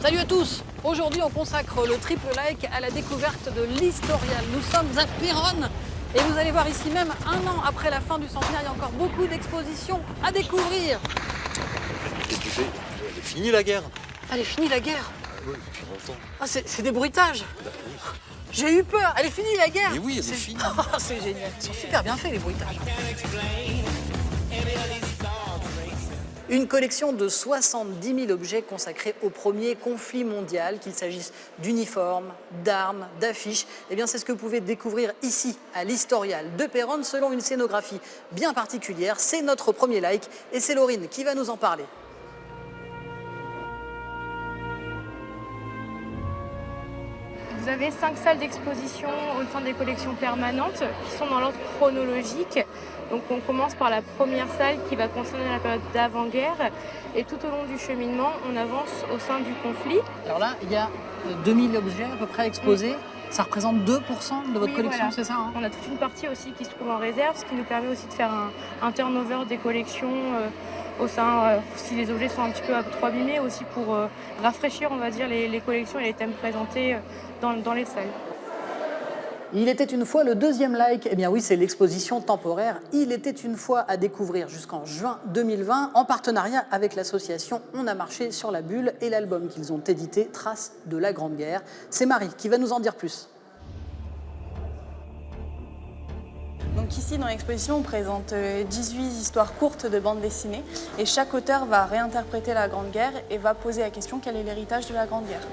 Salut à tous! Aujourd'hui, on consacre le triple like à la découverte de l'Historial. Nous sommes à Péronne et vous allez voir ici même, un an après la fin du centenaire, il y a encore beaucoup d'expositions à découvrir. Qu'est-ce que tu fais? Elle est finie la guerre. Elle est finie la guerre? Oui, depuis longtemps. Ah, c'est des bruitages. Bah oui. J'ai eu peur. Elle est finie la guerre? Mais oui, elle est finie. Oh, c'est génial. Ils sont super bien faits les bruitages. Une collection de 70 000 objets consacrés au premier conflit mondial, qu'il s'agisse d'uniformes, d'armes, d'affiches. Eh bien, c'est ce que vous pouvez découvrir ici, à l'Historial de Péronne, selon une scénographie bien particulière. C'est notre premier like et c'est Laurine qui va nous en parler. Vous avez 5 salles d'exposition au sein des collections permanentes qui sont dans l'ordre chronologique. Donc on commence par la première salle qui va concerner la période d'avant-guerre et tout au long du cheminement, on avance au sein du conflit. Alors là, il y a 2000 objets à peu près exposés. Ça représente 2% de votre collection, voilà. C'est ça hein? On a toute une partie aussi qui se trouve en réserve, ce qui nous permet aussi de faire un turnover des collections au sein, si les objets sont un petit peu trop abîmés, aussi pour rafraîchir, on va dire, les collections et les thèmes présentés dans les salles. Il était une fois le deuxième like. Eh bien oui, c'est l'exposition temporaire Il était une fois à découvrir jusqu'en juin 2020 en partenariat avec l'association On a marché sur la bulle et l'album qu'ils ont édité, Traces de la Grande Guerre. C'est Marie qui va nous en dire plus. Donc ici, dans l'exposition, on présente 18 histoires courtes de bande dessinée et chaque auteur va réinterpréter la Grande Guerre et va poser la question quel est l'héritage de la Grande Guerre.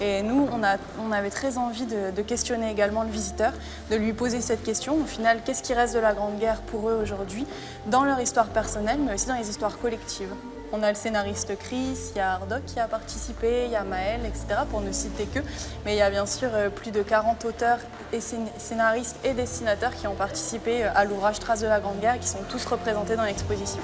Et nous, on avait très envie de questionner également le visiteur, de lui poser cette question. Au final, qu'est-ce qui reste de la Grande Guerre pour eux aujourd'hui, dans leur histoire personnelle, mais aussi dans les histoires collectives. On a le scénariste Chris, il y a Hardock qui a participé, il y a Maël, etc., pour ne citer que. Mais il y a bien sûr plus de 40 auteurs, et scénaristes et dessinateurs qui ont participé à l'ouvrage Traces de la Grande Guerre et qui sont tous représentés dans l'exposition.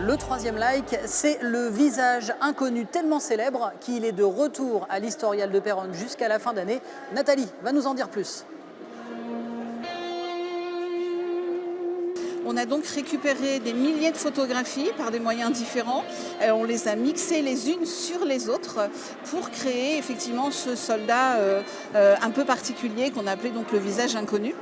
Le troisième like, c'est le visage inconnu tellement célèbre qu'il est de retour à l'Historial de Péronne jusqu'à la fin d'année. Nathalie va nous en dire plus. On a donc récupéré des milliers de photographies par des moyens différents. On les a mixées les unes sur les autres pour créer effectivement ce soldat un peu particulier qu'on a appelé donc le visage inconnu.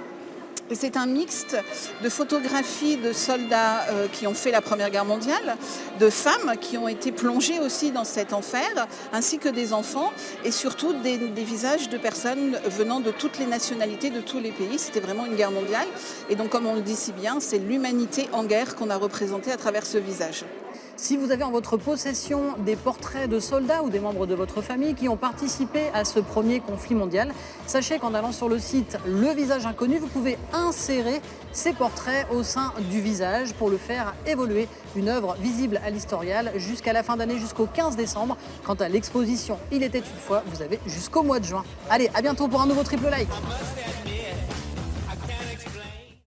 Et c'est un mixte de photographies de soldats qui ont fait la Première Guerre mondiale, de femmes qui ont été plongées aussi dans cet enfer, ainsi que des enfants, et surtout des visages de personnes venant de toutes les nationalités, de tous les pays. C'était vraiment une guerre mondiale. Et donc, comme on le dit si bien, c'est l'humanité en guerre qu'on a représentée à travers ce visage. Si vous avez en votre possession des portraits de soldats ou des membres de votre famille qui ont participé à ce premier conflit mondial, sachez qu'en allant sur le site Le Visage Inconnu, vous pouvez insérer ces portraits au sein du visage pour le faire évoluer. Une œuvre visible à l'Historial jusqu'à la fin d'année, jusqu'au 15 décembre. Quant à l'exposition Il était une fois, vous avez jusqu'au mois de juin. Allez, à bientôt pour un nouveau triple like.